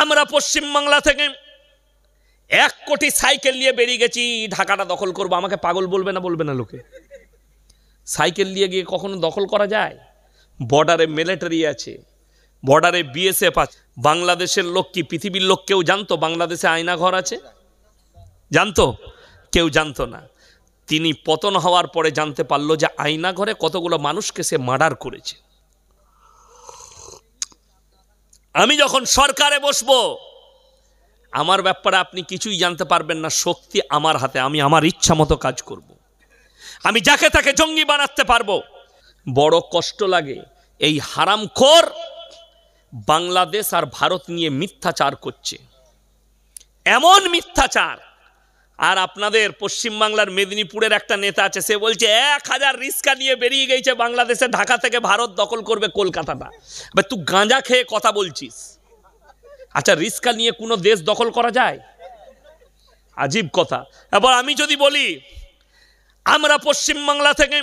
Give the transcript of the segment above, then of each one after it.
আমরা পশ্চিম বাংলা থেকে 1 কোটি সাইকেল নিয়ে বেরিয়ে গেছি, ঢাকাটা দখল করবো। আমাকে পাগল বলবে না লোকে? সাইকেল নিয়ে গিয়ে কখনো দখল করা যায়? বর্ডারে মিলিটারি আছে, বর্ডারে বিএসএফ আছে। বাংলাদেশের লোক কি, পৃথিবীর লোক কেউ জানতো বাংলাদেশে আয়নাঘর আছে? জানতো? কেউ জানতো না। তিনি পতন হওয়ার পরে জানতে পারলো যে আয়নাঘরে কতগুলো মানুষকে সে মার্ডার করেছে। আমি যখন সরকারে বসবো, আমার ব্যাপারে আপনি কিছুই জানতে পারবেন না। শক্তি আমার হাতে, আমি আমার ইচ্ছা মতো কাজ করব। আমি যাকে তাকে জঙ্গি বানাতে পারবো। বড় কষ্ট লাগে, এই হারামখোর বাংলাদেশ আর ভারত নিয়ে মিথ্যাচার করছে, এমন মিথ্যাচার। আর আপনাদের পশ্চিমবাংলার মেদিনীপুরের একটা নেতা আছে, সে বলছে 1000 রিস্কা নিয়ে বেরিয়ে গেছে বাংলাদেশে, ঢাকা থেকে ভারত দখল করবে কলকাতাটা। তুই গাঁজা খেয়ে কথা বলছিস? আচ্ছা, রিস্কা নিয়ে কোনো দেশ দখল করা যায়? আজীব কথা। এবার আমি যদি বলি আমরা পশ্চিমবাংলা থেকে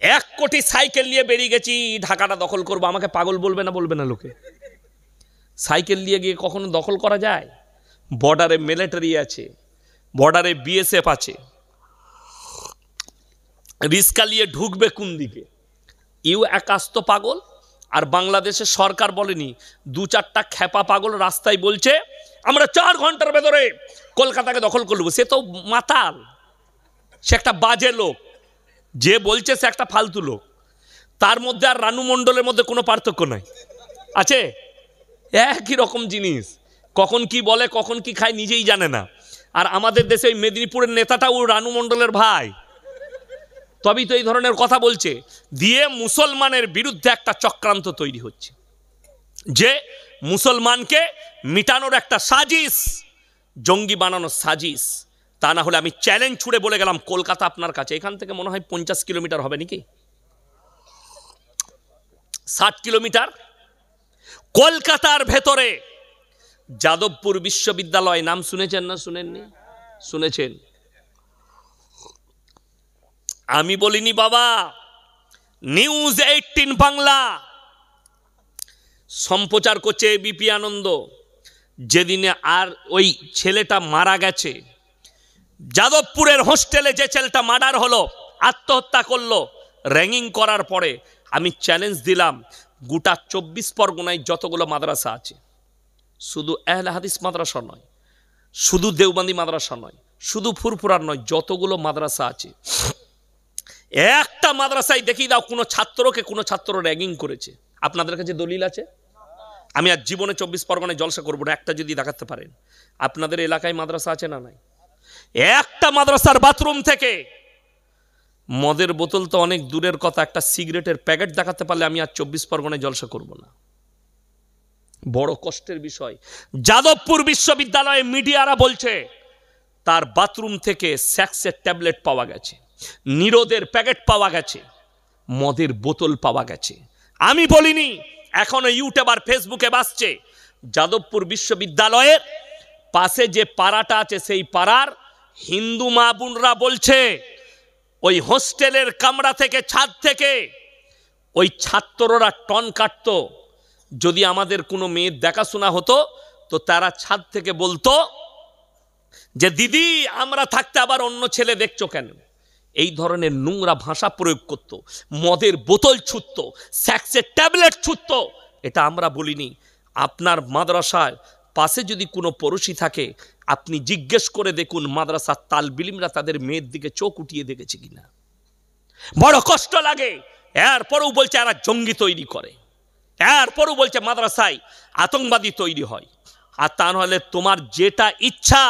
1 কোটি সাইকেল নিয়ে বেরিয়ে গেছি, ঢাকাটা দখল করবো, আমাকে পাগল বলবে না লোকে? সাইকেল নিয়ে গিয়ে কখনো দখল করা যায়? বর্ডারে মিলিটারি আছে, বর্ডারে বিএসএফ আছে। রিস্কা নিয়ে ঢুকবে কোন দিকে? একাস্ত পাগল। আর বাংলাদেশের সরকার বলেনি, 2-4টা খেপা পাগল রাস্তায় বলছে আমরা 4 ঘন্টার ভেতরে কলকাতাকে দখল করব। সে তো মাতাল, সে একটা বাজে লোক। যে বলছে সে একটা ফালতু লোক। তার মধ্যে আর রানু মণ্ডলের মধ্যে কোনো পার্থক্য নাই, আছে? একই রকম জিনিস। কখন কি বলে, কখন কি খায় নিজেই জানে না। আর আমাদের দেশে ওই মেদিনীপুরের নেতাটাও রানু মণ্ডলের ভাই, তবেই তো এই ধরনের কথা বলছে। দিয়ে মুসলমানের বিরুদ্ধে একটা চক্রান্ত তৈরি হচ্ছে, যে মুসলমানকে মিটানোর একটা সাজিশ, জঙ্গি বানানোর সাজিশ। তা না হলে আমি চ্যালেঞ্জ ছুড়ে বলে গেলাম, কলকাতা আপনার কাছে, এখান থেকে মনে হয় 50 কিলোমিটার হবে নাকি, 60 কিলোমিটার। কলকাতার ভেতরে যাদবপুর বিশ্ববিদ্যালয়, নাম শুনেছেন না শুনেননি? শুনেছেন। আমি বলিনি বাবা, নিউজ 18 বাংলা সম্প্রচার করছে এবিপি আনন্দ। যেদিনে আর ওই ছেলেটা মারা গেছে, যাদবপুরের হোস্টেলে যে ছেলেটা মার্ডার হলো, আত্মহত্যা করলো, র্যাগিং করার পরে আমি চ্যালেঞ্জ দিলাম, গোটা 24 পরগনায় যতগুলো মাদ্রাসা আছে, শুধু আহলে হাদিস মাদ্রাসা নয়, শুধু দেওবন্দি মাদ্রাসা নয়, শুধু ফুরফুরার নয়, যতগুলো মাদ্রাসা আছে, একটা মাদ্রাসায় দেখিয়ে দাও কোনো ছাত্রকে কোনো ছাত্র র্যাগিং করেছে। আপনাদের কাছে দলিল আছে? আমি আর জীবনে 24 পরগনায় জলসা করবো না, একটা যদি দেখাতে পারেন। আপনাদের এলাকায় মাদ্রাসা আছে না নাই? একটা মাদ্রাসার বাথরুম থেকে মদের বোতল তো অনেক দূরের কথা, একটা সিগারেটের প্যাকেট দেখাতে পারলে আমি আর 24 পরগনায় জলসা করব না। বড় কষ্টের বিষয়। যাদবপুর বিশ্ববিদ্যালয়ে মিডিয়ারা বলছে তার বাথরুম থেকে স্যাক্সের ট্যাবলেট পাওয়া গেছে, নিরোদের প্যাকেট পাওয়া গেছে, মদের বোতল পাওয়া গেছে। আমি বলিনি, এখনো ইউটিউব আর ফেসবুকে বাসছে। যাদবপুর বিশ্ববিদ্যালয়ের পাশে যে পাড়াটা আছে, সেই পাড়ার হিন্দু মা বোনরা বলছে ওই হোস্টেলের কামরা থেকে, ছাদ থেকে ওই ছাত্ররা টন কাটত। যদি আমাদের কোনো মেয়ের দেখাশোনা হতো তো তারা ছাদ থেকে বলতো যে দিদি আমরা থাকতে আবার অন্য ছেলে দেখছো কেন? এই ধরনের নোংরা ভাষা প্রয়োগ করত, মদের বোতল ছুঁত, স্যাক্সের ট্যাবলেট ছুঁত। এটা আমরা বলিনি। আপনার মাদ্রাসায় পাশে যদি কোনো পড়োশি থাকে, আপনি জিজ্ঞেস করে দেখুন মাদ্রাসার তালবিলিমরা তাদের মেয়ের দিকে চোখ উঠিয়ে দেখেছে কিনা। বড় কষ্ট লাগে। এরপরেও বলছে এরা জঙ্গি তৈরি করে, এরপরেও বলছে মাদ্রাসায় আতঙ্কবাদী তৈরি হয়। আর তা নাহলে তোমার যেটা ইচ্ছা,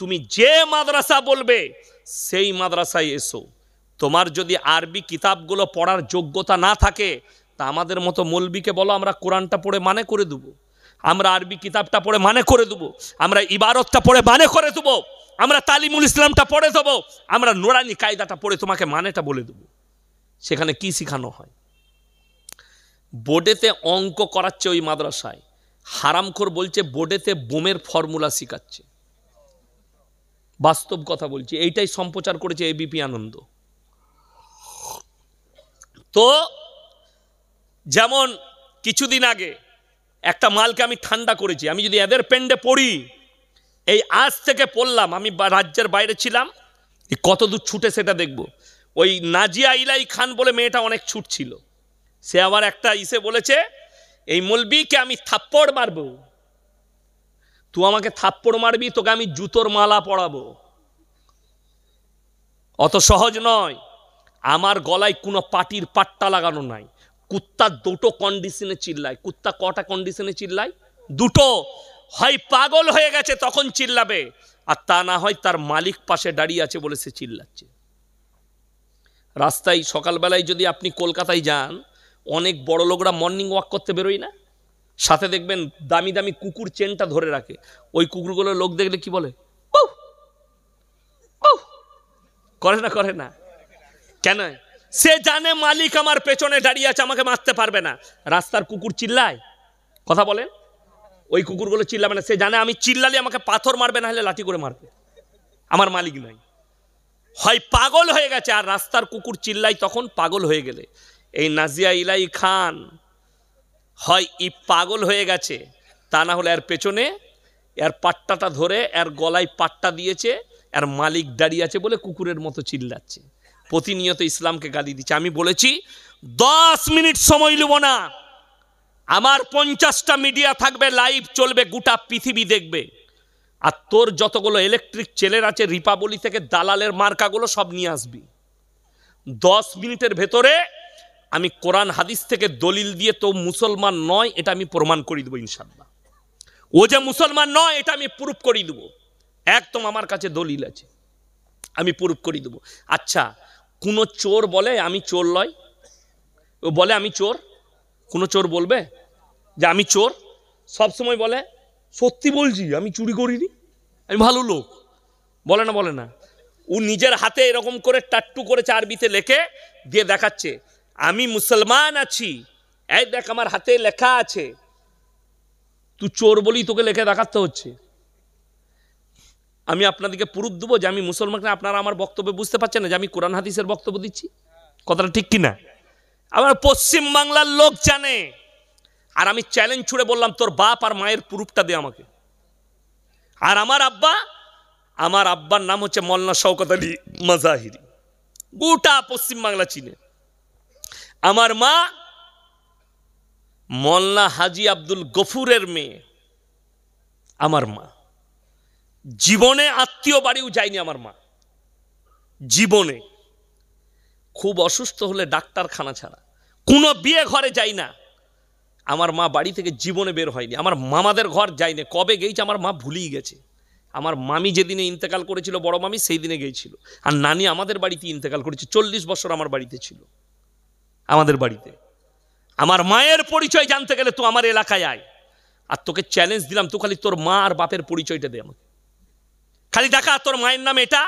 তুমি যে মাদ্রাসা বলবে সেই মাদ্রাসায় এসো। তোমার যদি আরবি কিতাবগুলো পড়ার যোগ্যতা না থাকে, তা আমাদের মতো মৌলবীকে বলো আমরা কোরআনটা পড়ে মানে করে দেবো, আমরা আরবি কিতাবটা পড়ে মানে করে দেবো, আমরা ইবারতটা পড়ে মানে করে দেবো, আমরা তালিমুল ইসলামটা পড়ে দেবো, আমরা নুরানি কায়দাটা পড়ে তোমাকে মানেটা বলে দেবো। সেখানে কি শেখানো হয়? বোর্ডেতে অঙ্ক করাচ্ছে ওই মাদ্রাসায়, হারামখোর বলছে বোর্ডেতে বোমের ফর্মুলা শেখাচ্ছে। বাস্তব কথা বলছি, এইটাই সম্প্রচার করেছে এবিপি আনন্দ। তো যেমন কিছুদিন আগে একটা মালকে আমি ঠান্ডা করেছি। আমি যদি এদের পেন্ডে পড়ি, এই আজ থেকে পড়লাম, আমি রাজ্যের বাইরে ছিলাম, কত দূর ছুটে সেটা দেখব। ওই নাজিয়া ইলাই খান বলে মেয়েটা অনেক ছুট ছিল, সে আবার একটা ইসে বলেছে, এই মলবিকে আমি থাপ্পড় মারবো, তুই আমাকে থাপ্পড় মারবি, তোকে আমি জুতোর মালা পরাবো। অত সহজ নয়। আমার গলায় কোনো পাটির পাট্টা লাগানো নাই। কুত্তা দুটো কন্ডিশনে চিল্লায়। কুত্তা কটা কন্ডিশনে চিল্লায়? দুটো। হয় পাগল হয়ে গেছে তখন চিল্লাবে, আর তা না হয় তার মালিক পাশে দাঁড়িয়ে আছে বলে সে চিল্লাচ্ছে। রাস্তায় সকালবেলায় যদি আপনি কলকাতায় যান, অনেক বড় লোকরা মর্নিং ওয়াক করতে বেরোয় না, সাথে দেখবেন দামি দামি কুকুর চেনটা ধরে রাখে। ওই কুকুরগুলো লোক দেখলে কি বলে? করে না? করে না কেন? সে জানে মালিক আমার পেছনে দাঁড়িয়ে আছে, আমাকে মারতে পারবে না। রাস্তার কুকুর চিল্লায়, কথা বলেন, ওই কুকুরগুলো চিল্লাবে না। সে জানে আমি চিল্লালে আমাকে পাথর মারবে, না হলে লাঠি করে মারবে, আমার মালিক নাই। হয় পাগল হয়ে গেছে, আর রাস্তার কুকুর চিল্লাই তখন পাগল হয়ে গেলে। এই নাজিয়া ইলাই খান হয় ই পাগল হয়ে গেছে, তা না হলে এর পেছনে এর পাট্টাটা ধরে এর গলায় পাট্টা দিয়েছে, এর মালিক দাঁড়িয়ে আছে বলে কুকুরের মতো চিল্লাচ্ছে, প্রতিনিয়ত ইসলামকে গালি দিচ্ছে। আমি বলেছি 10 মিনিট সময় নেব না, আমার 50টা মিডিয়া থাকবে, লাইভ চলবে, গোটা পৃথিবী দেখবে। আর তোর যতগুলো ইলেকট্রিক ছেলের আছে রিপাবলি থেকে, দালালের মার্কাগুলো সব নিয়ে আসবি। 10 মিনিটের ভেতরে আমি কোরআন হাদিস থেকে দলিল দিয়ে তো মুসলমান নয় এটা আমি প্রমাণ করে দেবো ইনশাআল্লাহ। ও যে মুসলমান নয় এটা আমি প্রুফ করে দেবো, একদম আমার কাছে দলিল আছে, আমি প্রুফ করে দেবো। আচ্ছা, কোনো চোর বলে আমি চোর লয়? ও বলে আমি চোর? কোনো চোর বলবে যে আমি চোর? সবসময় বলে সত্যি বলছি, আমি চুরি করিনি, আমি ভালো লোক, বলে না? বলে না? ও নিজের হাতে এরকম করে টাট্টু করেছে, আরবিতে লেখে দিয়ে দেখাচ্ছে, আমি মুসলমান আছি, এই দেখ আমার হাতে লেখা আছে। তুই চোর বলি তোকে লেখে দেখাতে হচ্ছে। আমি আপনাদেরকে প্রুফ দেবো যে আমি মুসলমান। আপনারা আমার বক্তব্য বুঝতে পারছেন না যে আমি কোরআন হাদিসের বক্তব্য দিচ্ছি? কথাটা ঠিক কিনা? আমার পশ্চিম বাংলার লোক জানে। আর আমি চ্যালেঞ্জ ছুড়ে বললাম, তোর বাপ আর মায়ের প্রুফটা দে আমাকে। আর আমার আব্বার নাম হচ্ছে মৌলানা শওকত আলী মাজাহিরি, গোটা পশ্চিম বাংলা চিনে। আমার মা মৌলানা হাজি আব্দুল গফুরের মেয়ে। আমার মা জীবনে আত্মীয় বাড়িও যায়নি। আমার মা জীবনে খুব অসুস্থ হলে ডাক্তারখানা ছাড়া কোনো বিয়ে ঘরে যাই না। আমার মা বাড়ি থেকে জীবনে বের হয়নি। আমার মামাদের ঘর যায়নি। কবে গেছে আমার মা ভুলেই গেছে। আমার মামি যেদিনে ইন্তেকাল করেছিল, বড় মামি, সেই দিনে গিয়েছিল। আর নানি আমাদের বাড়িতে ইন্তেকাল করেছে, 40 বছর আমার বাড়িতে ছিল, আমাদের বাড়িতে। আমার মায়ের পরিচয় জানতে গেলে তুই আমার এলাকায় আয়। আর তোকে চ্যালেঞ্জ দিলাম, তুই খালি তোর মা আর বাপের পরিচয়টা দে আমাকে, খালি দেখা তোর মায়ের নাম এটা।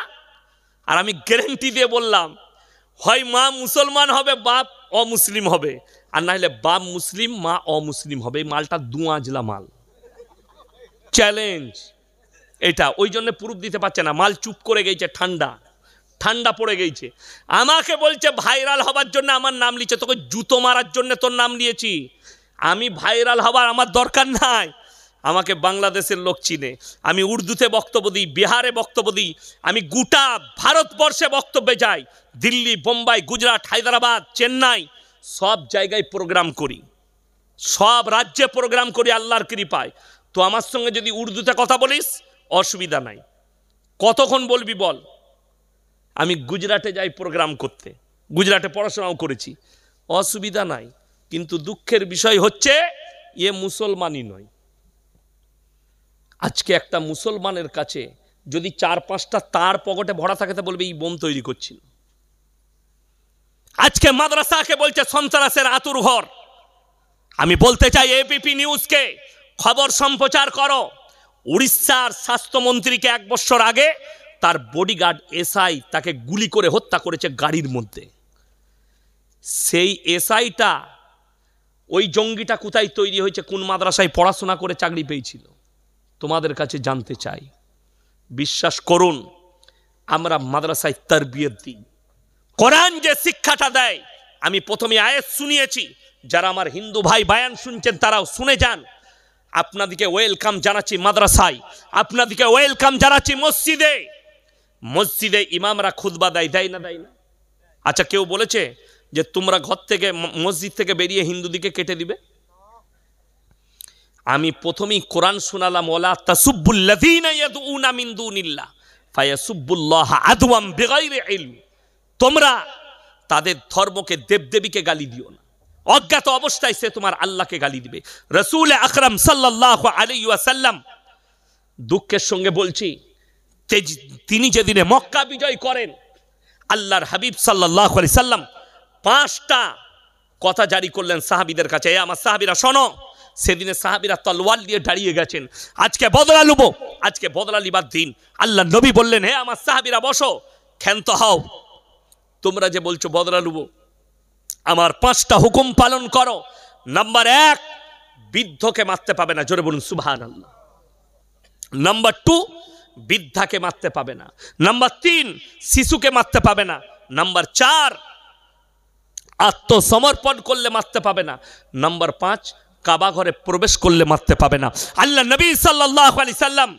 আর আমি গ্যারেন্টি দিয়ে বললাম, হয় মা মুসলমান হবে, বাপ অমুসলিম হবে, আর না হলে বাপ মুসলিম মা অমুসলিম হবে। এই মালটা দুয়াজলা মাল, চ্যালেঞ্জ এটা। ওই জন্য প্রুফ দিতে পারছে না, মাল চুপ করে গেছে, ঠান্ডা পড়ে গেছে। আমাকে বলছে ভাইরাল হবার জন্য আমার নাম লিখছে, তোকে জুতো মারার জন্য তোর নাম নিয়েছি। আমি ভাইরাল হবার আমার দরকার নাই, আমাকে বাংলাদেশের লোক চিনে। আমি উর্দুতে বক্তব্য দিই, বিহারে বক্তব্য দিই, আমি গোটা ভারতবর্ষে বক্তব্যে যাই, দিল্লি, বোম্বাই, গুজরাট, হায়দ্রাবাদ, চেন্নাই, সব জায়গায় প্রোগ্রাম করি, সব রাজ্যে প্রোগ্রাম করি আল্লাহর কৃপায়। তো আমার সঙ্গে যদি উর্দুতে কথা বলিস অসুবিধা নাই, কতক্ষণ বলবি বল। আমি গুজরাটে যাই প্রোগ্রাম করতে, গুজরাটে পড়াশোনাও করেছি, অসুবিধা নাই। কিন্তু দুঃখের বিষয় হচ্ছে এ মুসলমানই নয়। আজকে একটা মুসলমানের কাছে যদি 4-5টা তার পকেটে ভরা থাকে তা বলবে এই বোম তৈরি করছিল। আজকে মাদ্রাসাকে বলছে সন্ত্রাসের আতুর ঘর। আমি বলতে চাই এবিপি নিউজকে, খবর সম্প্রচার করো। উড়িষ্যার স্বাস্থ্যমন্ত্রীকে 1 বছর আগে তার বডিগার্ড এসআই তাকে গুলি করে হত্যা করেছে গাড়ির মধ্যে। সেই এসআইটা, ওই জঙ্গিটা কোথায় তৈরি হয়েছে, কোন মাদ্রাসায় পড়াশোনা করে চাকরি পেয়েছিল, তোমাদের কাছে জানতে চাই। বিশ্বাস করুন, আমরা মাদ্রাসায় তারবিয়ত দিই। কোরআন যে শিক্ষাটা দেয়, আমি প্রথমে আয়াত শুনিয়েছি, যারা আমার হিন্দু ভাই বায়ান শুনছেন তারাও শুনে যান। আপনাদেরকে ওয়েলকাম জানাচ্ছি মাদ্রাসায়, আপনাদেরকে ওয়েলকাম জানাচ্ছি মসজিদে। মসজিদে ইমামরা খুতবা দেয়, দেয় না? দেয় না? আচ্ছা, কেউ বলেছে যে তোমরা ঘর থেকে মসজিদ থেকে বেরিয়ে হিন্দুদিকে কেটে দিবে? আমি প্রথমেই কোরআন শোনালাম, ওয়ালা তাসুব্বুল্লাযীনা ইয়াদউনা মিন দুনিল্লাহ ফায়াসুব্বুল্লাহ আদওয়াম বিগাইরি ইলম। তোমরা তাদের ধর্মকে দেবদেবীকে গালি দিও না, অজ্ঞাত অবস্থায় সে তোমার আল্লাহকে গালি দিবে। রাসূল আকরাম সাল্লাল্লাহু আলাইহি ওয়াসাল্লাম, দুঃখের সঙ্গে বলছি, তিনি যেদিনে মক্কা বিজয় করেন, আল্লাহর হাবিব সাল্লাল্লাহু আলাইহি সাল্লাম 5টা কথা জারি করলেন সাহাবীদের কাছে, এ আমার সাহাবীরা শোনো। সেদিনে সাহাবীরা তলোয়ার নিয়ে দাঁড়িয়ে গেছেন, আজকে বদলা লুব, আজকে বদলা লিবার দিন। আল্লাহ নবী বললেন, হে আমার সাহাবীরা বসো, ক্ষান্ত হও, তোমরা যে বলছো বদলা লুব, আমার 5টা হুকুম পালন করো। নাম্বার 1, বৃদ্ধকে মারতে পাবে না, জোরে বলুন সুবহানাল্লাহ। নাম্বার 2, বৃদ্ধাকে মারতে পাবে না। নাম্বার 3, শিশুকে মারতে পাবে না। নাম্বার 4, আত্মসমর্পণ করলে মারতে পাবে না। নাম্বার 5, কাবা ঘরে প্রবেশ করলে মারতে পাবে না। আল্লাহ নবী সাল্লাল্লাহু আলাইহি সাল্লাম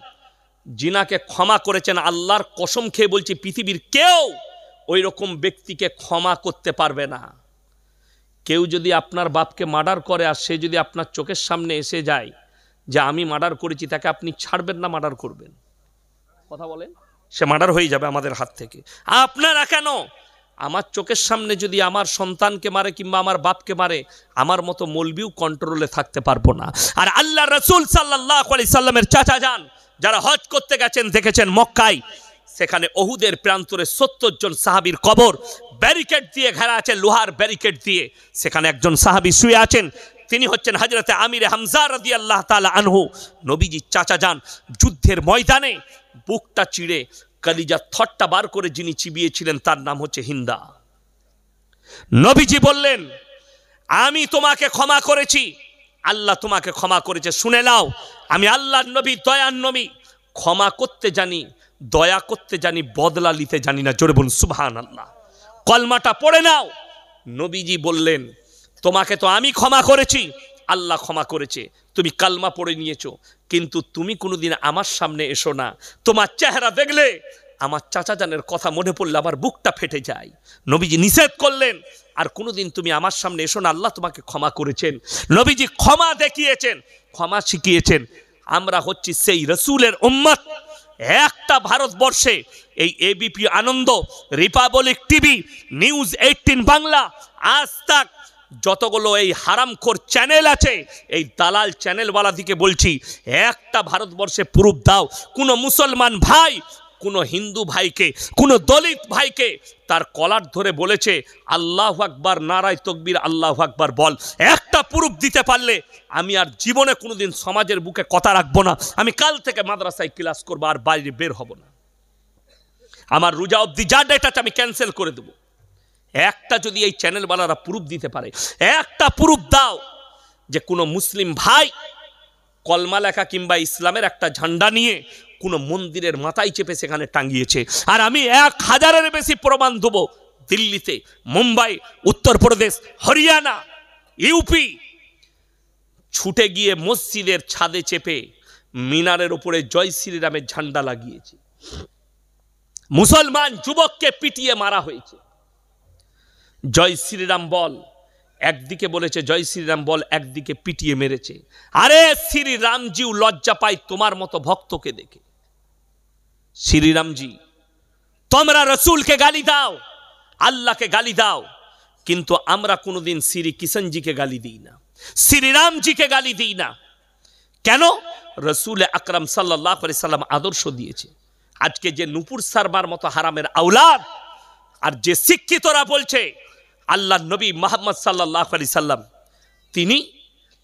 জিনাকে ক্ষমা করেছেন। আল্লাহর কসম খেয়ে বলছি, পৃথিবীর কেউ ওই রকম ব্যক্তিকে ক্ষমা করতে পারবে না। কেউ যদি আপনার বাপকে মার্ডার করে আর সে যদি আপনার চোখের সামনে এসে যায় যে আমি মার্ডার করেছি, তাকে আপনি ছাড়বেন না মার্ডার করবেন? কথা বলেন, সে মার্ডার হয়ে যাবে আমাদের হাত থেকে। আপনারা কেন, আমার চোখের সামনে যদি আমার সন্তানকে মারে কিংবা আমার বাপকে মারে, আমার মতো মৌলবিও কন্ট্রোলে থাকতে পারবো না। আর আল্লাহ রাসূল সাল্লাল্লাহু আলাইহি সাল্লামের চাচা যান, যারা হজ করতে গেছেন, দেখেছেন মক্কায়, সেখানে ওহুদের প্রান্তরে 70 জন সাহাবীর কবর ব্যারিকেড দিয়ে ঘেরা আছে, লোহার ব্যারিকেড দিয়ে। সেখানে একজন সাহাবী শুয়ে আছেন, তিনি হচ্ছেন হযরতে আমির হামজা রাদিয়াল্লাহু তাআলা আনহু, নবীজির চাচা যান। যুদ্ধের ময়দানে বুকটা চিড়ে কলিজা থটটা বার করে যিনি চিবিয়েছিলেন, তার নাম হচ্ছে হিন্দা। নবীজি বললেন, আমি তোমাকে ক্ষমা করেছি, আল্লাহ তোমাকে ক্ষমা করেছে, শুনে নাও, আমি আল্লাহর নবী, দয়ার নবী, ক্ষমা করতে জানি, দয়া করতে জানি, বদলা নিতে জানি না। জোরে বলুন সুবহানাল্লাহ। কলমাটা পড়ে নাও। নবীজি বললেন, তোমাকে তো আমি ক্ষমা করেছি, আল্লাহ ক্ষমা করেছে, তুমি কালমা পড়ে নিয়েছো, কিন্তু তুমি কোনোদিন আমার সামনে এসো না। তোমার চেহারা দেখলে আমার চাচা জানের কথা মনে পড়লে আমার বুকটা ফেটে যায়। নবীজি নিষেধ করলেন, আর কোনোদিন তুমি আমার সামনে এসো না, আল্লাহ তোমাকে ক্ষমা করেছেন। নবীজি ক্ষমা দেখিয়েছেন, ক্ষমা শিখিয়েছেন। আমরা হচ্ছি সেই রসুলের উম্মত। একটা ভারতবর্ষে এই এবিপি আনন্দ, রিপাবলিক টিভি, নিউজ 18 বাংলা, আজ তাক, যতগুলো এই হারামখোর চ্যানেল আছে, এই দালাল চ্যানেলওয়ালাদিকে বলছি, একটা ভারতবর্ষে প্রুফ দাও কোনো মুসলমান ভাই কোনো হিন্দু ভাইকে, কোনো দলিত ভাইকে তার কলার ধরে বলেছে আল্লাহু আকবার, নারায়ে তাকবীর, আল্লাহু আকবার বল। একটা প্রুফ দিতে পারলে আমি আর জীবনে কোনোদিন সমাজের বুকে কথা রাখবো না। আমি কাল থেকে মাদ্রাসায় ক্লাস করবো, আর বাইরে বের হব না। আমার রোজা অবধি যা ডেটা আমি ক্যান্সেল করে দেবো। একটা যদি এই চ্যানেলওয়ালারা প্রুফ দিতে পারে, একটা প্রুফ দাও যে কোনো মুসলিম ভাই কলমা লেখা কিংবা ইসলামের একটা ঝান্ডা নিয়ে কোনো মন্দিরের মাথায় চেপে সেখানে টাঙ্গিয়েছে, আর আমি 1000-এর বেশি প্রমাণ দেবো। দিল্লিতে, মুম্বাই, উত্তরপ্রদেশ, হরিয়ানা, ইউপি ছুটে গিয়ে মসজিদের ছাদে চেপে মিনারের উপরে জয় শ্রীরামের ঝান্ডা লাগিয়েছে। মুসলমান যুবককে পিটিয়ে মারা হয়েছে। জয় শ্রীরাম বল একদিকে বলেছে, জয় শ্রীরাম বল একদিকে পিটিয়ে মেরেছে। আরে শ্রীরামজিও লজ্জা পায় তোমার মতো ভক্তকে দেখে। শ্রীরামজি, তোমরা রসুলকে গালি দাও, আল্লাহকে গালি দাও, কিন্তু আমরা কোনোদিন শ্রী কিষণজিকে গালি দিই না, শ্রীরামজিকে গালি দিই না। কেন? রসুল আকরাম সাল্লাল্লাহু আলাইহি সাল্লাম আদর্শ দিয়েছে। আজকে যে নুপুর সারবার মতো হারামের আওলাদ আর যে শিক্ষিতরা বলছে আল্লাহ নবী মুহাম্মদ সাল্লাল্লাহু আলাইহি সাল্লাম, তিনি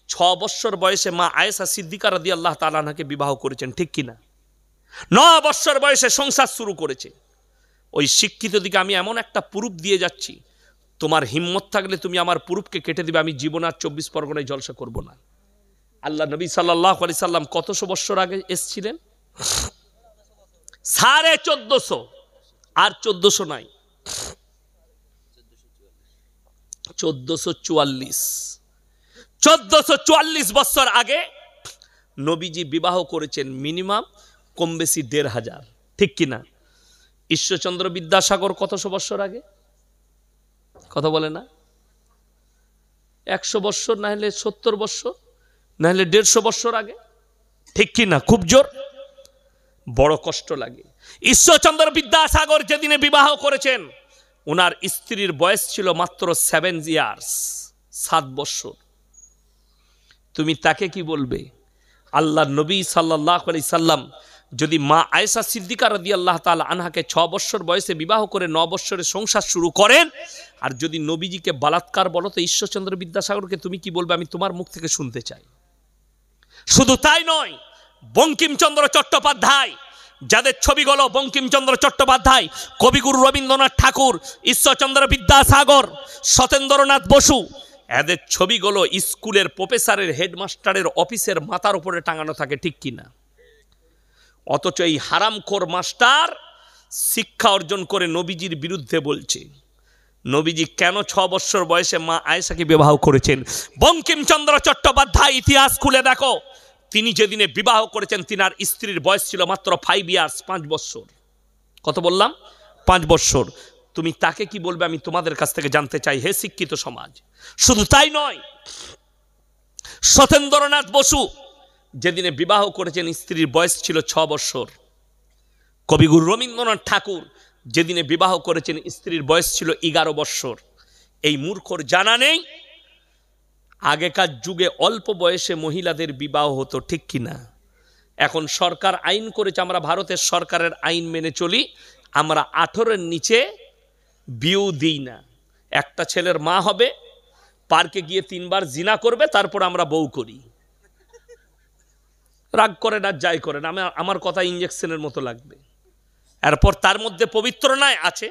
6 বছর বয়সে মা আয়েশা সিদ্দিকা রাদিয়াল্লাহু তাআলা আনহাকে বিবাহ করেছেন, ঠিক কিনা? 9 বছর বয়সে সংসার শুরু করেছে। ওই শিক্ষিত দিকে আমি এমন একটা প্রুফ দিয়ে যাচ্ছি, তোমার হিম্মত থাকলে তুমি আমার প্রুফকে কেটে দিবে, আমি জীবন আর 24 পরগনায় জলসা করব না। আল্লাহ নবী সাল্লাল্লাহু আলাইহি সাল্লাম কতশো বছর আগে এসেছিলেন? 1450, আর 1400 নাই, 1444 বছর আগে নবীজি বিবাহ করেছেন মিনিমাম কম বেশি ১,৫০০, ঠিক কিনা? ঈশ্বরচন্দ্র বিদ্যাসাগর কতশো বৎসর আগে? কথা বলে না? ১০০ বৎসর, না হলে ৭০ বৎসর, না হলে ১৫০ বৎসর আগে, ঠিক কিনা? খুব জোর, বড় কষ্ট লাগে। ঈশ্বরচন্দ্র বিদ্যাসাগর যেদিনে বিবাহ করেছেন, ওনার স্ত্রীর বয়স ছিল মাত্র 7 ইয়ার্স, 7 বৎসর। তুমি তাকে কি বলবে? আল্লাহ নবী সাল্লাল্লাহু আলাইহি সাল্লাম যদি মা আয়েশা সিদ্দিকা রাদিয়াল্লাহু তাআলা আনহাকে 6 বৎসর বয়সে বিবাহ করে 9 বৎসরে সংসার শুরু করেন, আর যদি নবীজিকে বালাৎকার বলো, তো ঈশ্বরচন্দ্র বিদ্যাসাগরকে তুমি কি বলবে? আমি তোমার মুখ থেকে শুনতে চাই। শুধু তাই নয়, বঙ্কিমচন্দ্র চট্টোপাধ্যায়, যাদের ছবিগুলো বঙ্কিমচন্দ্র চট্টোপাধ্যায়, কবিগুরু রবীন্দ্রনাথ ঠাকুর, ঈশ্বরচন্দ্র বিদ্যাসাগর, সত্যেন্দ্রনাথ বসু, এদের ছবিগুলো স্কুলের প্রফেসরের, হেডমাস্টারের অফিসের মাথার উপরে টাঙানো থাকে, ঠিক কিনা? অথচ এই হারামখোর মাস্টার শিক্ষা অর্জন করে নবীজির বিরুদ্ধে বলছে। নবীজি কেন 6 বৎসর বয়সে মা আয়েশাকে বিবাহ করেছেন? বঙ্কিমচন্দ্র চট্টোপাধ্যায় ইতিহাস খুলে দেখো, তিনি যেদিনে বিবাহ করেছেন, তিনার স্ত্রীর বয়স ছিল মাত্র 5 ইয়ার্স, 5 বৎসর। কত বললাম? 5 বৎসর। তুমি তাকে কি বলবে? আমি তোমাদের কাছ থেকে জানতে চাই, হে শিক্ষিত সমাজ। শুধু তাই নয়, সত্যেন্দ্রনাথ বসু যেদিনে বিবাহ করেছেন, স্ত্রীর বয়স ছিল 6 বৎসর। কবিগুরু রবীন্দ্রনাথ ঠাকুর যেদিনে বিবাহ করেছেন, স্ত্রীর বয়স ছিল 11 বৎসর। এই মূর্খর জানা নেই আগেকার যুগে অল্প বয়সে মহিলাদের বিবাহ হতো, ঠিক কিনা? এখন সরকার আইন করেছে, আমরা ভারতের সরকারের আইন মেনে চলি, আমরা 18-এর নিচে বিয়েও দিই না। একটা ছেলের মা হবে, পার্কে গিয়ে 3 বার জিনা করবে, তারপর আমরা বউ করি। রাগ করে না, যাই করে না, আমার কথা ইঞ্জেকশনের মতো লাগবে। এরপর তার মধ্যে পবিত্র নয় আছে,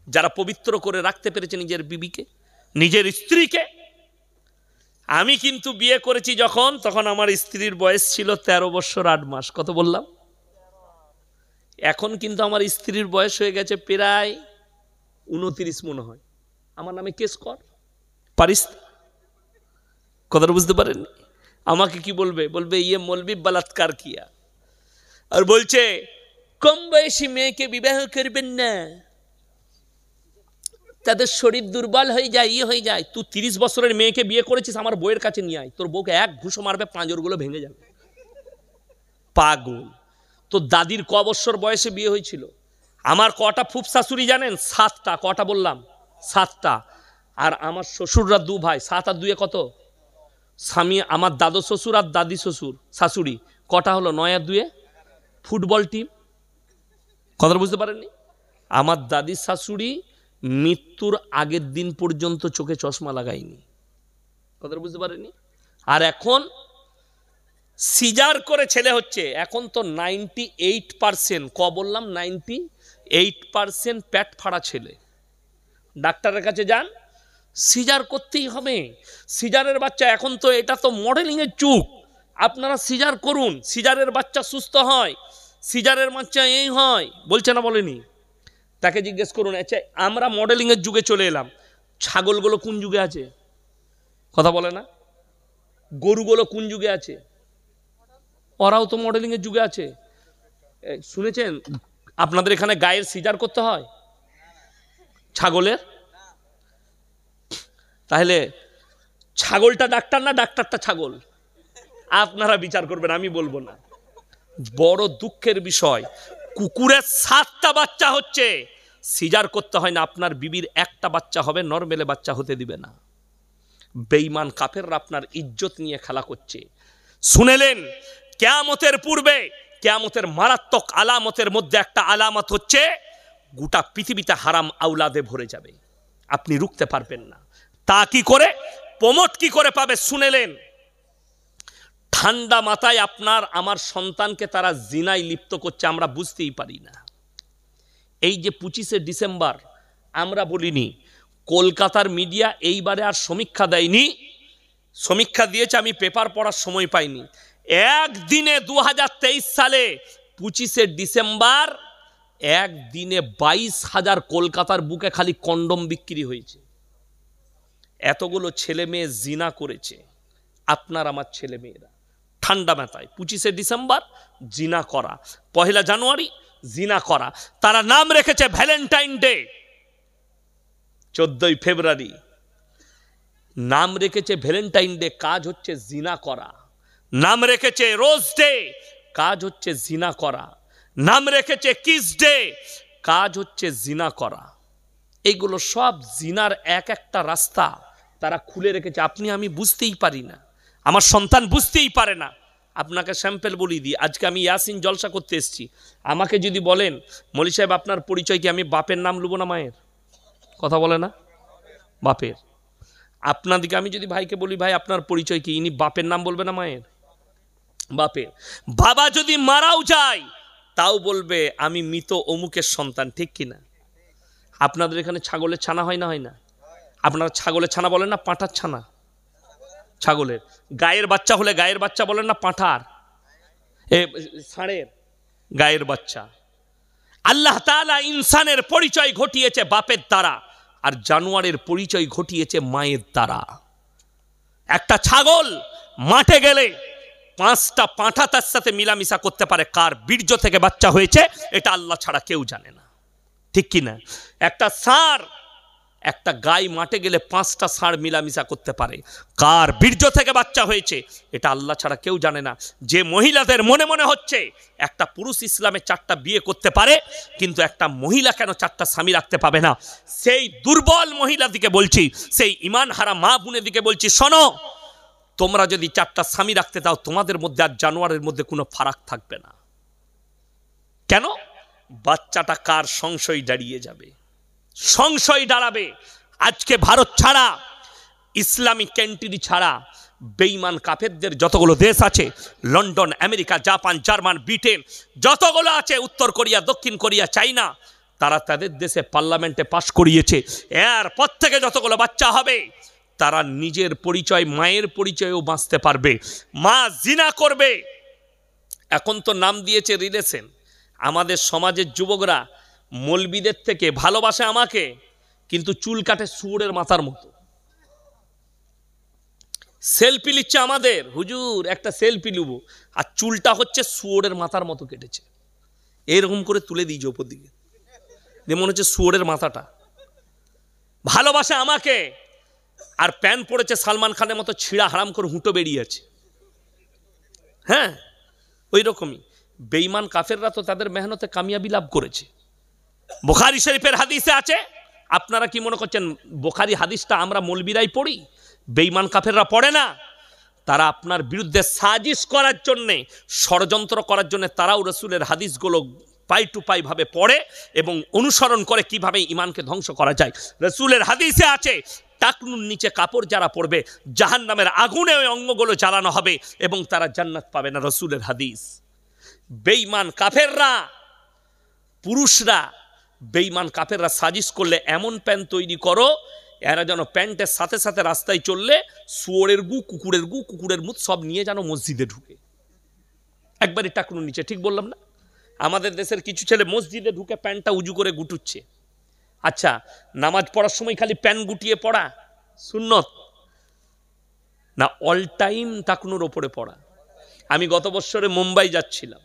যারা পবিত্র করে রাখতে পেরেছে নিজের বিবিকে, নিজের স্ত্রীকে। আমি কিন্তু বিয়ে করেছি যখন, তখন আমার স্ত্রীর বয়স ছিল 13 বৎসর 8 মাস। কত বললাম? এখন কিন্তু আমার স্ত্রীর বয়স হয়ে গেছে প্রায় 29 মনে হয়। আমার নামে কেস কর, পারিস? কথাটা বুঝতে পারেন? আমাকে কি বলবে? বলবে ইয়ে মৌলবি বলাৎকার কিয়া। আর বলছে কম বয়সী মেয়েকে বিবাহ করবেন না, তাদের শরীর দুর্বল হয়ে যায়, ইয়ে হয়ে যায়। তুই 30 বছরের মেয়েকে বিয়ে করেছিস, আমার বউয়ের কাছে নিয়ে আয়, তোর বউকে এক ঘুষো মারবে, পাঁজরগুলো ভেঙে যাবে। পাগল। তোর দাদির ক বছর বয়সে বিয়ে হয়েছিল? আমার কটা ফুফ শাশুড়ি জানেন? 7টা। কটা বললাম? 7টা। আর আমার শ্বশুররা 2 ভাই, 7 আর 2 কত? স্বামী, আমার দাদু শ্বশুর আর দাদি শ্বশুর শাশুড়ি কটা হলো? 9 আর 2 ফুটবল টিম। কথা বুঝতে পারেননি? আমার দাদির শাশুড়ি মৃত্যুর আগের দিন পর্যন্ত চোখে চশমা লাগায়নি। কথা বুঝতে পারেননি? আর এখন সিজার করে ছেলে হচ্ছে। এখন তো 98%, ক বললাম 98% পেট ফাড়া ছেলে। ডাক্তারের কাছে যান, সিজার করতেই হবে। সিজারের বাচ্চা, এখন তো এটা তো মডেলিংয়ের যুগ, আপনারা সিজার করুন, সিজারের বাচ্চা সুস্থ হয়, সিজারের বাচ্চা এই হয়। বলছে না, বলেনি? তাকে জিজ্ঞেস করুন। আচ্ছা, আমরা মডেলিংয়ের যুগে চলে এলাম, ছাগলগুলো কোন যুগে আছে? কথা বলে না? গরুগুলো কোন যুগে আছে? ওরাও তো মডেলিংয়ের যুগে আছে। শুনেছেন আপনাদের এখানে গায়ের সিজার করতে হয় ছাগলের? তাহলে ছাগলটা ডাক্তার না ডাক্তারটা ছাগল? আপনারা বিচার করবেন, আমি বলবো না। বড় দুঃখের বিষয়, কুকুরের 7টা বাচ্চা হচ্ছে, সিজার করতে হয় না। আপনার বিবির একটা বাচ্চা হবে, নরমেলে বাচ্চা হতে দিবে না। বেঈমান কাফেররা আপনার ইজ্জত নিয়ে খেলা করছে। শুনেলেন, কিয়ামতের পূর্বে, কিয়ামতের মারাত্মক আলামতের মধ্যে একটা আলামত হচ্ছে, গোটা পৃথিবীতে হারাম আওলাদে ভরে যাবে, আপনি রুখতে পারবেন না। তা কি করে? প্রমোট কি করে পাবে? শুনেলেন, ঠান্ডা মাথায় আপনার আমার সন্তানকে তারা জিনায় লিপ্ত করছে, আমরা বুঝতেই পারি না। এই যে 25শে ডিসেম্বর, আমরা বলিনি, কলকাতার মিডিয়া এইবারে আর সমীক্ষা দেয়নি, সমীক্ষা দিয়েছে, আমি পেপার পড়ার সময় পাইনি। একদিনে 2023 সালে 25শে ডিসেম্বর একদিনে 22,000 কলকাতার বুকে খালি কন্ডম বিক্রি হয়েছে। এতগুলো ছেলে মেয়ে জিনা করেছে, আপনার আমার ছেলে মেয়েরা। ঠান্ডা মাথায় 25শে ডিসেম্বর জিনা করা, 1 জানুয়ারি জিনা করা। তারা নাম রেখেছে ভ্যালেন্টাইন ডে, 14 ফেব্রুয়ারি নাম রেখেছে ভ্যালেন্টাইন ডে, কাজ হচ্ছে জিনা করা। নাম রেখেছে রোজ ডে, কাজ হচ্ছে জিনা করা। নাম রেখেছে কিস ডে, কাজ হচ্ছে জিনা করা। এইগুলো সব জিনার এক একটা রাস্তা তারা খুলে রেখেছে। আপনি আমি বুঝতেই পারি না, আমার সন্তান বুঝতেই পারে না। আপনাকে স্যাম্পল বলি দিই, আজকে আমি ইয়াসিন জলসা করতে এসেছি, আমাকে যদি বলেন মৌলী সাহেব আপনার পরিচয় কি, আমি বাপের নাম লুবো না মায়ের? কথা বলে না, বাপের। আপনাদিকে আমি যদি ভাইকে বলি ভাই আপনার পরিচয় কি, ইনি বাপের নাম বলবে না মায়ের? বাপের। বাবা যদি মারাও যায় তাও বলবে আমি মৃত অমুকের সন্তান, ঠিক কিনা? আপনাদের এখানে ছাগলের ছানা হয় না, হয় না? আপনারা ছাগলের ছানা বলেন না পাঁঠার ছানা? ছাগলের। গায়ের বাচ্চা হলে গায়ের বাচ্চা বলেন না পাঁঠার, ষাঁড়ের গায়ের বাচ্চা। আল্লাহ তাআলা ইনসানের পরিচয় ঘটিয়েছে বাপের দ্বারা, আর জানোয়ারের পরিচয় ঘটিয়েছে মায়ের দ্বারা। একটা ছাগল মাঠে গেলে 5টা পাঁঠা তার সাথে মিলামিশা করতে পারে, কার বীর্য থেকে বাচ্চা হয়েছে এটা আল্লাহ ছাড়া কেউ জানে না, ঠিক কিনা? একটা ষাঁড়, একটা গাই মাঠে গেলে 5টা ষাঁড় মিলামিশা করতে পারে, কার বীর্য থেকে বাচ্চা হয়েছে এটা আল্লাহ ছাড়া কেউ জানে না। যে মহিলাদের মনে মনে হচ্ছে একটা পুরুষ ইসলামে 4টা বিয়ে করতে পারে, কিন্তু একটা মহিলা কেন 4টা স্বামী রাখতে পাবে না, সেই দুর্বল মহিলা দিকে বলছি, সেই ইমান হারা মা বোনের দিকে বলছি, শোনো, তোমরা যদি 4টা স্বামী রাখতে দাও তোমাদের মধ্যে আর জানোয়ারের মধ্যে কোনো ফারাক থাকবে না। কেন? বাচ্চাটা কার সংশয় দাঁড়িয়ে যাবে, সংশয় দাঁড়াবে। আজকে ভারত ছাড়া, ইসলামিক কান্ট্রি ছাড়া বেঈমান কাফেরদের যতগুলো দেশ আছে, London, America, Japan, German, Britain যতগুলো আছে, উত্তর কোরিয়া, দক্ষিণ কোরিয়া, চাইনা, তারা তাদের দেশে পার্লামেন্টে পাশ করিয়েছে এরপর থেকে যতগুলো বাচ্চা হবে তারা নিজের পরিচয়, মায়ের পরিচয়ও বাঁচতে পারবে। মা জিনা করবে, এখন তো নাম দিয়েছে রিলেশন। আমাদের সমাজের যুবকরা মৌলবীদের থেকে ভালোবাসে আমাকে, কিন্তু চুল কাটে শুয়োরের মাথার মতো। সেলফি নিচ্ছে আমাদের, হুজুর একটা সেলফি নেব, আর চুলটা হচ্ছে শুয়োরের মাথার মতো কেটেছে, এরকম করে তুলে দিয়েছে ওপর দিকে, মনে হচ্ছে শুয়োরের মাথাটা। ভালোবাসে আমাকে, আর প্যান্ট পড়েছে সালমান খানের মতো ছিঁড়া হারাম করে হুঁটো বেরিয়েছে। হ্যাঁ, ওই রকমই বেঈমান কাফেররা তো তাদের মেহনতে কামিয়াবি লাভ করেছে। বুখারী শরীফের হাদিসে আছে, আপনারা কি মনে করছেন বুখারী হাদিসটা আমরা মৌলবীরাই পড়ি, বেঈমান কাফেররা পড়ে না? তারা আপনার বিরুদ্ধে সাজিশ করার জন্যে, ষড়যন্ত্র করার জন্য তারাও রসুলের হাদিসগুলো পাই টু পাই ভাবে পড়ে এবং অনুসরণ করে কিভাবে ইমানকে ধ্বংস করা যায়। রসুলের হাদিসে আছে টাকনুর নিচে কাপড় যারা পড়বে জাহান্নামের আগুনে ওই অঙ্গগুলো জ্বালানো হবে এবং তারা জান্নাত পাবে না, রসুলের হাদিস। বেঈমান কাফেররা, পুরুষরা, বেঈমান কাফেররা সাজিশ করলে এমন প্যান্ট তৈরি করো, এরা যেন প্যান্টের সাথে সাথে রাস্তায় চললে শুয়োরের গু, কুকুরের মুখ সব নিয়ে যেন মসজিদে ঢুকে, একবারই টাকনুর নিচে। ঠিক বললাম না? আমাদের দেশের কিছু ছেলে মসজিদে ঢুকে প্যান্টটা উঁচু করে গুটুচ্ছে। আচ্ছা, নামাজ পড়ার সময় খালি প্যান্ট গুটিয়ে পড়া সুন্নত না অল টাইম টাকনুর ওপরে পড়া? আমি গত বছরে মুম্বাই যাচ্ছিলাম,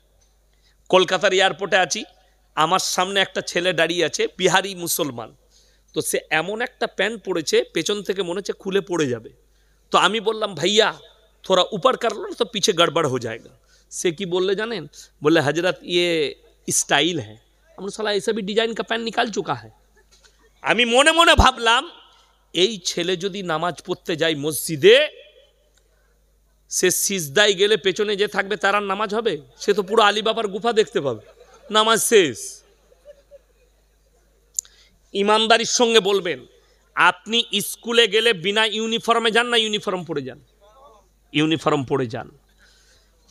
কলকাতার এয়ারপোর্টে আছি, আমার সামনে একটা ছেলে দাঁড়িয়ে আছে, বিহারি মুসলমান। তো সে এমন একটা প্যান্ট পরেছে পেছন থেকে মনে হচ্ছে খুলে পড়ে যাবে। তো আমি বললাম ভাইয়া থোড়া উপর কর লো তো পিছে গড়বড় হয়ে যায়গা। সে কি বললে জানেন? বললে হজরত ইয়ে স্টাইল হ্যাঁ। আমরা সালা ऐसा भी डिजाइन का पैंट निकाल चुका है। আমি মনে মনে ভাবলাম এই ছেলে যদি নামাজ পড়তে যায় মসজিদে, সে সিজদায় গেলে পেছনে যে থাকবে তার আর নামাজ হবে? সে তো পুরো আলী বাবার গুফা দেখতে পাবে, নামাজ শেষ। ইমানদারির সঙ্গে বলবেন, আপনি স্কুলে গেলে বিনা ইউনিফর্মে যান না ইউনিফর্ম পরে যান? ইউনিফর্ম পরে যান।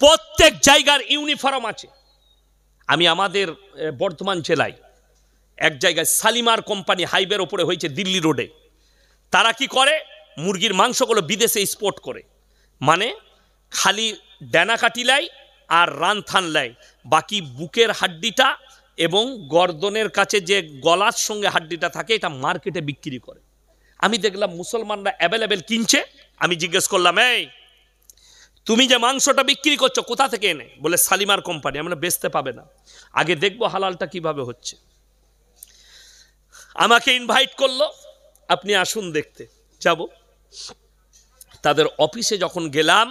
প্রত্যেক জায়গার ইউনিফর্ম আছে। আমি আমাদের বর্ধমান জেলায় এক জায়গায় শালিমার কোম্পানি হাইওয়ের ওপরে হয়েছে, দিল্লি রোডে। তারা কি করে, মুরগির মাংসগুলো বিদেশে এক্সপোর্ট করে, মানে খালি ডানা কাটি লাই আর রান থান লাই, বাকি বুকের হাড্ডিটা এবং গর্দনের কাছে যে গলার সঙ্গে হাড্ডিটা থাকে এটা মার্কেটে বিক্রি করে। আমি দেখলাম মুসলমানরা অ্যাভেলেবেল কিনছে। আমি জিজ্ঞেস করলাম, এই তুমি যে মাংসটা বিক্রি করছো কোথা থেকে এনে? বলে শালিমার কোম্পানি। আমরা বেচতে পাবে না, আগে দেখবো হালালটা কিভাবে হচ্ছে। আমাকে ইনভাইট করলো, আপনি আসুন দেখতে। যাব, তাদের অফিসে যখন গেলাম,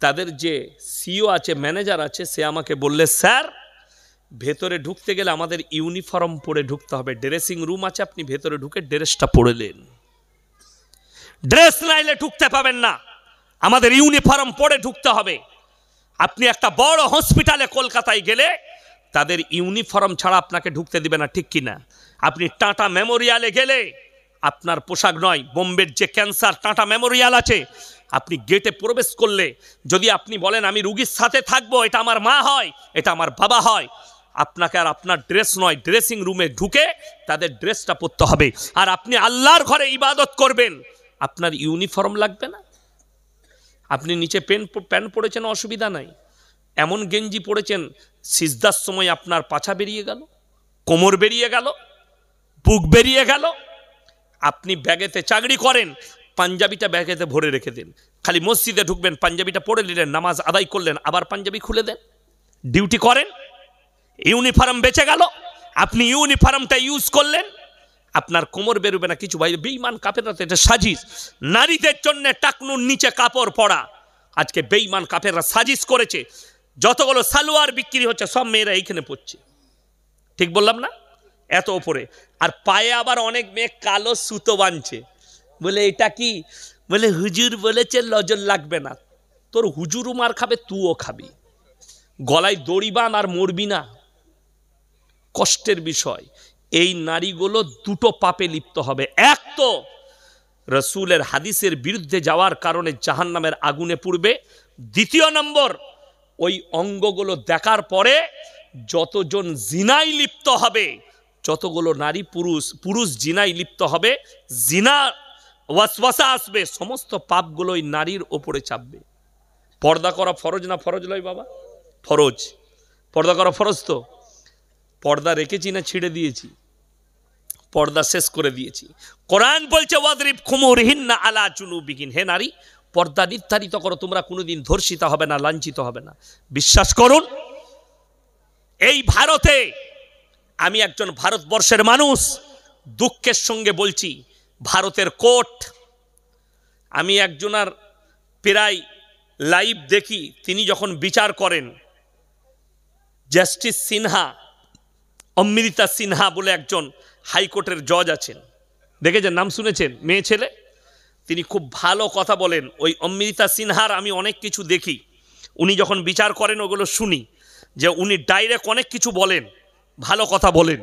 তাদের যে সিইও আছে, ম্যানেজার আছে, সে আমাকে বললে, স্যার ভেতরে ঢুকতে গেলে আমাদের ইউনিফর্ম পরে ঢুকতে হবে, ড্রেসিং রুম আছে, আপনি ভেতরে ঢুকে ড্রেসটা পরে নেন, ড্রেস নাইলে ঢুকতে পাবেন না, আমাদের ইউনিফর্ম পরে ঢুকতে হবে। আপনি একটা বড় হসপিটালে কলকাতায় গেলে তাদের ইউনিফর্ম ছাড়া আপনাকে ঢুকতে দিবে না, ঠিক কিনা? আপনি টাটা মেমোরিয়ালে গেলে আপনার পোশাক নয়, বোম্বের যে ক্যান্সার টাটা মেমোরিয়াল আছে, আপনি গেটে প্রবেশ করলে যদি আপনি বলেন আমি রুগীর সাথে থাকবো, এটা আমার মা হয়, এটা আমার বাবা হয়, আপনাকে আর আপনার ড্রেস নয়, ড্রেসিং রুমে ঢুকে তাদের ড্রেসটা পরতে হবে। আর আপনি আল্লাহর ঘরে ইবাদত করবেন, আপনার ইউনিফর্ম লাগবে না। আপনি নিচে প্যান্ট পরেছেন, অসুবিধা নাই, এমন গেঞ্জি পরেছেন সিজদার সময় আপনার পাছা বেরিয়ে গেল, কোমর বেরিয়ে গেল, বুক বেরিয়ে গেল। আপনি ব্যাগেতে চাকরি করেন, পাঞ্জাবিটা ব্যাগেতে ভরে রেখে দিন, খালি মসজিদে ঢুকবেন, পাঞ্জাবিটা পরে নিলেন, নামাজ আদায় করলেন, আবার পাঞ্জাবি খুলে দেন, ডিউটি করেন, ইউনিফর্ম বেঁচে গেল। আপনি ইউনিফর্মটা ইউজ করলেন, আপনার কোমর বেরোবে না কিছু। ভাই বেঈমান কাফেররা তো এটা সাজিশ, নারীদের জন্য টাকনুর নিচে কাপড় পরা, আজকে বেঈমান কাফেররা সাজিশ করেছে। যতগুলো সালোয়ার বিক্রি হচ্ছে সব মেয়েরা এইখানে পড়ছে, ঠিক বললাম না? এত ওপরে। আর পায়ে আবার অনেক মেয়ে কালো সুতো বাঁধছে, বলে এটা কি? বলে হুজুর বলেছে নজর লাগবে না। তোর হুজুরও মার খাবে, তুইও খাবি। গলায় দড়ি বাঁধ আর মরবি না, কষ্টের বিষয়। এই নারীগুলো দুটো পাপে লিপ্ত হবে। এক তো রসুলের হাদিসের বিরুদ্ধে যাওয়ার কারণে জাহান্নামের আগুনে পুড়বে। দ্বিতীয় নম্বর, ওই অঙ্গগুলো দেখার পরে যতজন জিনায় লিপ্ত হবে, যতগুলো নারী পুরুষ জিনায় লিপ্ত হবে, জিনা ওয়াসওয়াসা আসবে, সমস্ত পাপগুলো ওই নারীর ওপরে চাপবে। পর্দা করা ফরজ না ফরজ নয় বাবা? ফরজ। পর্দা করা ফরজ তো। পর্দা রেখেছি না ছিঁড়ে দিয়েছি? পর্দা শেষ করে দিয়েছি। কোরআন বলছে ওয়াদরিব খুমুরহিন্না আলা জুনুবিহিন, হে নারী পর্দা নির্ধারিত করো, তোমরা কোনোদিন ধর্ষিত হবে না, লাঞ্ছিত হবে না। বিশ্বাস করুন, এই ভারতে, আমি একজন ভারতবর্ষের মানুষ, দুঃখের সঙ্গে বলছি, ভারতের কোর্ট, আমি একজনার প্রায় লাইভ দেখি, তিনি যখন বিচার করেন, জাস্টিস সিনহা, অমৃতা সিনহা বলে একজন হাইকোর্টের জজ আছেন, দেখেছেন, নাম শুনেছেন, মেয়ে ছেলে, তিনি খুব ভালো কথা বলেন। ওই অমৃতা সিনহার আমি অনেক কিছু দেখি, উনি যখন বিচার করেন ওগুলো শুনি, যে উনি ডাইরেক্ট অনেক কিছু বলেন, ভালো কথা বলেন।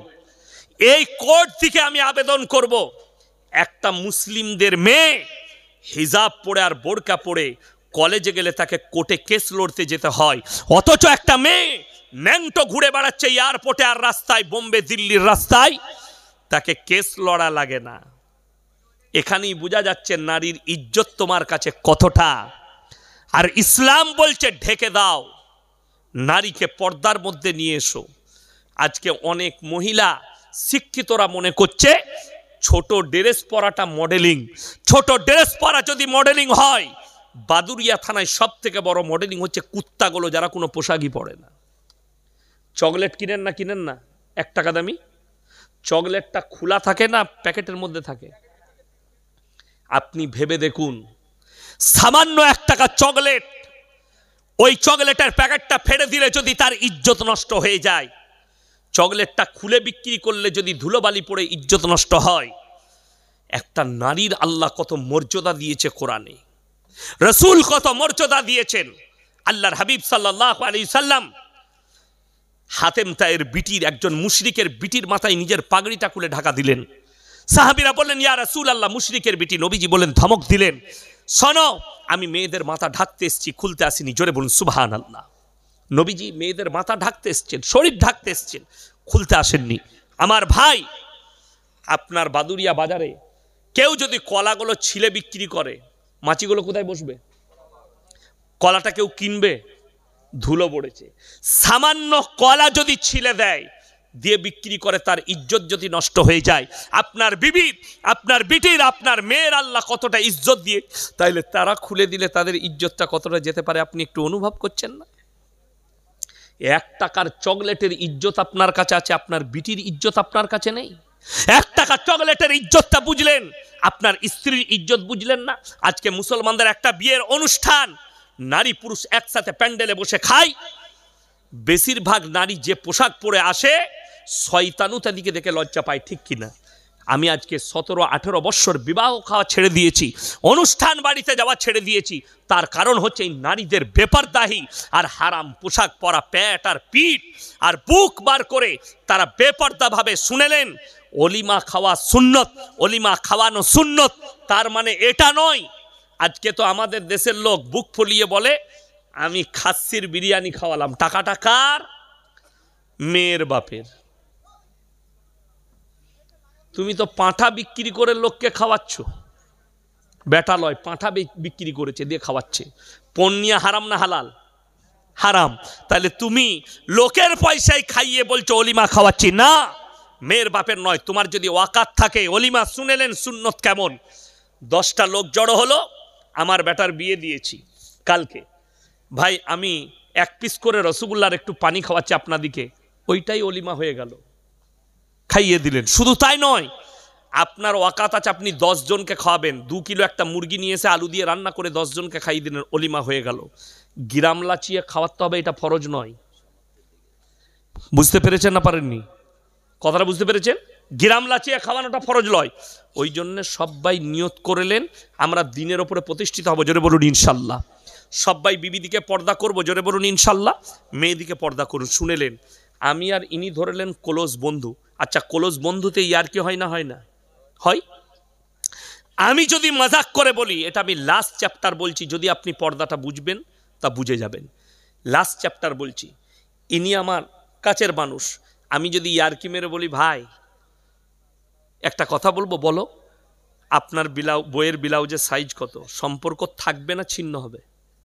এই কোর্ট থেকে আমি আবেদন করব, একটা মুসলিমদের মেয়ে হিজাব পরে আর বোরকা পরে কলেজে গেলে তাকে কোর্টে কেস লড়তে যেতে হয়, অথচ একটা মেয়ে ম্যাংটো ঘুরে বেড়াচ্ছে এয়ারপোর্টে আর রাস্তায়, বোম্বে দিল্লির রাস্তায়, তাকে কেস লড়া লাগে না। এখানেই বোঝা যাচ্ছে নারীর ইজ্জত তোমার কাছে কতটা। আর ইসলাম বলছে ঢেকে দাও, নারীকে পর্দার মধ্যে নিয়ে এসো। আজকে অনেক মহিলা শিক্ষিতরা মনে করছে ছোট ড্রেস পরাটা মডেলিং। ছোট ড্রেস পরা যদি মডেলিং হয়, বাদুরিয়া থানায় সব থেকে বড় মডেলিং হচ্ছে কুত্তাগুলো, যারা কোনো পোশাকই পরে না। চকলেট কিনেন না, কিনেন না 1 টাকা দামি চকলেটটা খোলা থাকে না প্যাকেটের মধ্যে থাকে? আপনি ভেবে দেখুন, সামান্য 1 টাকা চকলেট, ওই চকলেটের প্যাকেটটা ফেলে দিলে যদি তার ইজ্জত নষ্ট হয়ে যায়, চকলেটটা খুলে বিক্রি করলে যদি ধুলোবালি পড়ে ইজ্জত নষ্ট হয়, একটা নারীর আল্লাহ কত মর্যাদা দিয়েছে কোরআনে, রসুল কত মর্যাদা দিয়েছেন। আল্লাহর হাবিব সাল্লাল্লাহু আলাইহি সাল্লাম হাতেম তায়ের বিটির, একজন মুশরিকের বিটির মাথায় নিজের পাগড়িটা খুলে ঢাকা দিলেন। সাহাবীরা বললেন ইয়া রাসূলুল্লাহ, মুশরিকের বিটি। নবীজি বলেন, ধমক দিলেন, শোনো, আমি মেয়েদের মাথা ঢাকতে এসেছি, খুলতে আসিনি। জোরে বলুন সুবহানাল্লাহ। নবীজি মেয়েদের মাথা ঢাকতে এসেছেন, শরীর ঢাকতে এসেছেন, খুলতে আসেননি। আমার ভাই, আপনার বাদুরিয়া বাজারে কেউ যদি কলাগুলো ছিলে বিক্রি করে, মাছিগুলো কোথায় বসবে? কলাটা কেউ কিনবে? ধুলো পড়েছে। সামান্য কলা যদি ছিলে দেয়, দিয়ে বিক্রি করে, তার ইজ্জত যদি নষ্ট হয়ে যায়, আপনার বিবির, আপনার বিটির, আপনার মেয়ের আল্লাহ কতটা ইজ্জত দিয়ে, তাইলে তারা খুলে দিলে তাদের ইজ্জতটা কতটা যেতে পারে আপনি একটু অনুভব করছেন না? 1 টাকার চকলেটের ইজ্জত আপনার কাছে আছে, আপনার বিটির ইজ্জত আপনার কাছে নেই। 1 টাকার চকলেটের ইজ্জতটা বুঝলেন, আপনার স্ত্রীর ইজ্জত বুঝলেন না। আজকে মুসলমানদের একটা বিয়ের অনুষ্ঠান, নারী পুরুষ একসাথে প্যান্ডেলে বসে খায়, বেশিরভাগ নারী যে পোশাক পরে আসে, শয়তানু তাদেরকে দেখে লজ্জা পায়, ঠিক কিনা? আমি আজকে 17-18 বছর বিবাহ খাওয়া ছেড়ে দিয়েছি, অনুষ্ঠান বাড়িতে যাওয়া ছেড়ে দিয়েছি। তার কারণ হচ্ছে এই নারীদের বেপরদাহি আর হারাম পোশাক পরা, প্যাট আর পিঠ আর বুক বার করে তারা বেপরদাভাবে শুনেলেন অলিমা খাওয়া সুন্নত, অলিমা খাওয়ানো সুন্নত। তার মানে এটা নয়। আজকে তো আমাদের দেশের লোক বুক ফুলিয়ে বলে আমি খাসির বিরিয়ানি খাওয়ালাম, টাকাটা কার? মেয়ের বাপের। তুমি তো পাঁঠা বিক্রি করে লোককে খাওয়াচ্ছ, বেটা লয়, পাঁঠা বিক্রি করেছে দিয়ে খাওয়াচ্ছে। পণ্যিয়া হারাম না হালাল? হারাম। তাহলে তুমি লোকের পয়সায় খাইয়ে বলছো অলিমা খাওয়াচ্ছি না, মেয়ের বাপের নয়। তোমার যদি ওয়াকাত থাকে, অলিমা শুনেলেন সুন্নত কেমন, 10টা লোক জড়ো হলো, আমার বেটার বিয়ে দিয়েছি কালকে, ভাই আমি 1 পিস করে রসগোল্লার একটু পানি খাওয়াচ্ছি আপনাদিকে, ওইটাই অলিমা হয়ে গেল, খাইয়ে দিলেন। শুধু তাই নয়, আপনার ওয়াকাত আছে, আপনি 10 জনকে খাওয়াবেন, 2 কিলো একটা মুরগি নিয়ে এসে আলু দিয়ে রান্না করে 10 জনকে খাইয়ে দিলেন, অলিমা হয়ে গেল। গ্রাম লাচিয়ে খাওয়াতে হবে, এটা ফরজ নয়। বুঝতে পেরেছেন না পারেননি? কথাটা বুঝতে পেরেছেন? গ্রাম লাচিয়ে খাওয়ানোটা ফরজ নয়। ওই জন্য সবাই নিয়ত করলেন আমরা দিনের ওপরে প্রতিষ্ঠিত হব, জোরে বলুন ইনশাল্লাহ। সবাই বিবিদিকে পর্দা করবো, জোরে বলুন ইনশাল্লাহ। মেয়েদিকে পর্দা করুন। শুনেলেন, আমি আর ইনি ধরলেন ক্লোজ বন্ধু। আচ্ছা, ক্লোজ বন্ধুতে ইয়ার কি হয় না? হয় না? হয়। আমি যদি মজাক করে বলি, এটা আমি লাস্ট চ্যাপ্টার বলছি, যদি আপনি পর্দাটা বুঝবেন তা বুঝে যাবেন। লাস্ট চ্যাপ্টার বলছি, ইনি আমার কাছের মানুষ, আমি যদি ইয়ারকি মেরে বলি ভাই একটা কথা বলবো, বলো আপনার বইয়ের ব্লাউজের সাইজ কত, সম্পর্ক থাকবে না ছিন্ন হবে?